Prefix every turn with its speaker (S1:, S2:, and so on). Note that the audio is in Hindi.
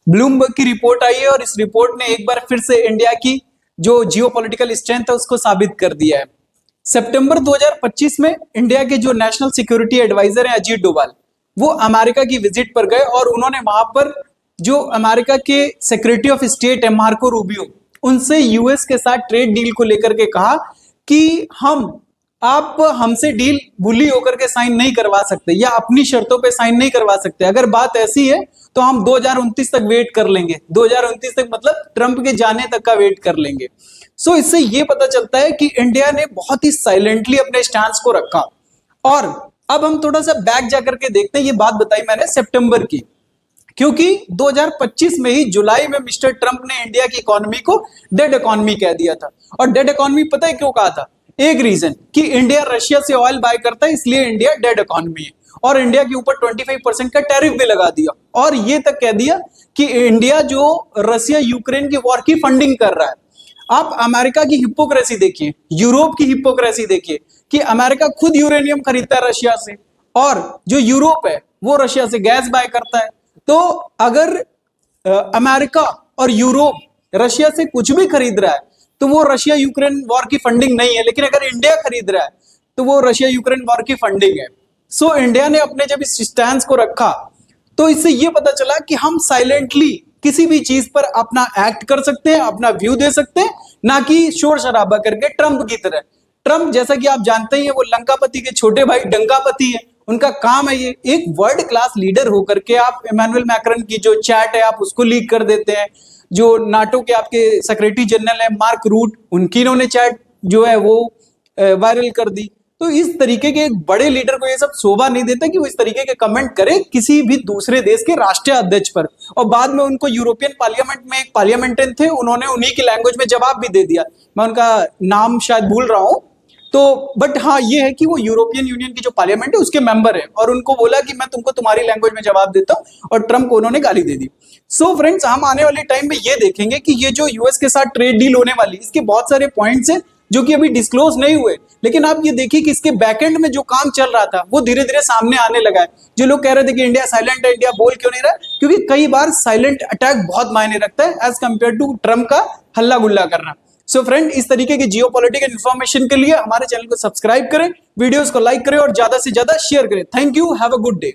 S1: ब्लूमबर्ग की रिपोर्ट आई है और इस रिपोर्ट ने एक बार फिर से इंडिया की जो जियोपॉलिटिकल स्ट्रेंथ है उसको साबित कर दिया है। सितंबर 2025 में इंडिया के जो नेशनल सिक्योरिटी एडवाइजर हैं अजीत डोभाल, वो अमेरिका की विजिट पर गए और उन्होंने वहां पर जो अमेरिका के सेक्रेटरी ऑफ स्टेट है मार्को रूबियो, उनसे यूएस के साथ ट्रेड डील को लेकर के कहा कि आप हमसे डील भूली होकर के साइन नहीं करवा सकते या अपनी शर्तों पे साइन नहीं करवा सकते। अगर बात ऐसी है तो हम 2029 तक वेट कर लेंगे। 2029 तक मतलब ट्रंप के जाने तक का वेट कर लेंगे। सो इससे ये पता चलता है कि इंडिया ने बहुत ही साइलेंटली अपने स्टांस को रखा। और अब हम थोड़ा सा बैक जाकर के देखते हैं, ये बात बताई मैंने सितंबर की, क्योंकि 2025 में ही जुलाई में मिस्टर ट्रंप ने इंडिया की इकोनॉमी को डेड इकोनॉमी कह दिया था। और डेड इकोनॉमी पता है क्यों कहा था? एक रीजन कि इंडिया रशिया से ऑयल बाय करता है, इसलिए इंडिया डेड इकोनॉमी है। और इंडिया के ऊपर 25% का टैरिफ भी लगा दिया और ये तक कह दिया कि इंडिया जो रशिया यूक्रेन की वॉर की फंडिंग कर रहा है। आप अमेरिका की हिपोक्रेसी देखिए, यूरोप की हिपोक्रेसी देखिए कि अमेरिका खुद यूरेनियम खरीदता है रशिया से और जो यूरोप है वो रशिया से गैस बाय करता है। तो अगर अमेरिका और यूरोप रशिया से कुछ भी खरीद रहा है तो वो रशिया यूक्रेन वॉर की फंडिंग नहीं है, लेकिन अगर इंडिया खरीद रहा है तो वो रशिया यूक्रेन वॉर की फंडिंग है। सो इंडिया ने अपने जब इस स्टैंड को रखा तो इससे ये पता चला कि हम साइलेंटली किसी भी चीज पर अपना एक्ट कर सकते हैं, अपना व्यू दे सकते हैं, ना कि शोर शराबा करके ट्रंप की तरह। ट्रंप जैसा कि आप जानते ही हैं वो लंकापति के छोटे भाई डंकापति है, उनका काम है ये। एक वर्ल्ड क्लास लीडर होकर के आप इमैनुअल मैक्रॉन की जो चैट है आप उसको लीक कर देते हैं। जो नाटो के आपके सेक्रेटरी जनरल है मार्क रूट, उनकी इन्होंने चैट जो है वो वायरल कर दी। तो इस तरीके के एक बड़े लीडर को ये सब शोभा नहीं देता कि वो इस तरीके के कमेंट करे किसी भी दूसरे देश के राष्ट्रीय अध्यक्ष पर। और बाद में उनको यूरोपियन पार्लियामेंट में एक पार्लियामेंटेरियन थे, उन्होंने उन्हीं की लैंग्वेज में जवाब भी दे दिया। मैं उनका नाम शायद भूल रहा हूं तो, बट हाँ ये है कि वो यूरोपियन यूनियन की जो पार्लियामेंट है उसके मेंबर है और उनको बोला कि मैं तुमको तुम्हारी लैंग्वेज में जवाब देता हूं और ट्रंप को उन्होंने गाली दे दी। सो फ्रेंड्स, हम आने वाले टाइम में ये देखेंगे कि ये जो यूएस के साथ ट्रेड डील होने वाली इसके बहुत सारे पॉइंट्स हैं जो कि अभी डिस्क्लोज नहीं हुए, लेकिन आप ये देखिए कि इसके बैकएंड में जो काम चल रहा था वो धीरे धीरे सामने आने लगा है। जो लोग कह रहे थे कि इंडिया साइलेंट है, इंडिया बोल क्यों नहीं रहा, क्योंकि कई बार साइलेंट अटैक बहुत मायने रखता है एज कंपेयर टू ट्रंप का हल्ला गुल्ला करना। सो फ्रेंड, इस तरीके की जियोपॉलिटिकल इंफॉर्मेशन के लिए हमारे चैनल को सब्सक्राइब करें, वीडियोस को लाइक करें और ज्यादा से ज्यादा शेयर करें। Thank you, have a good day.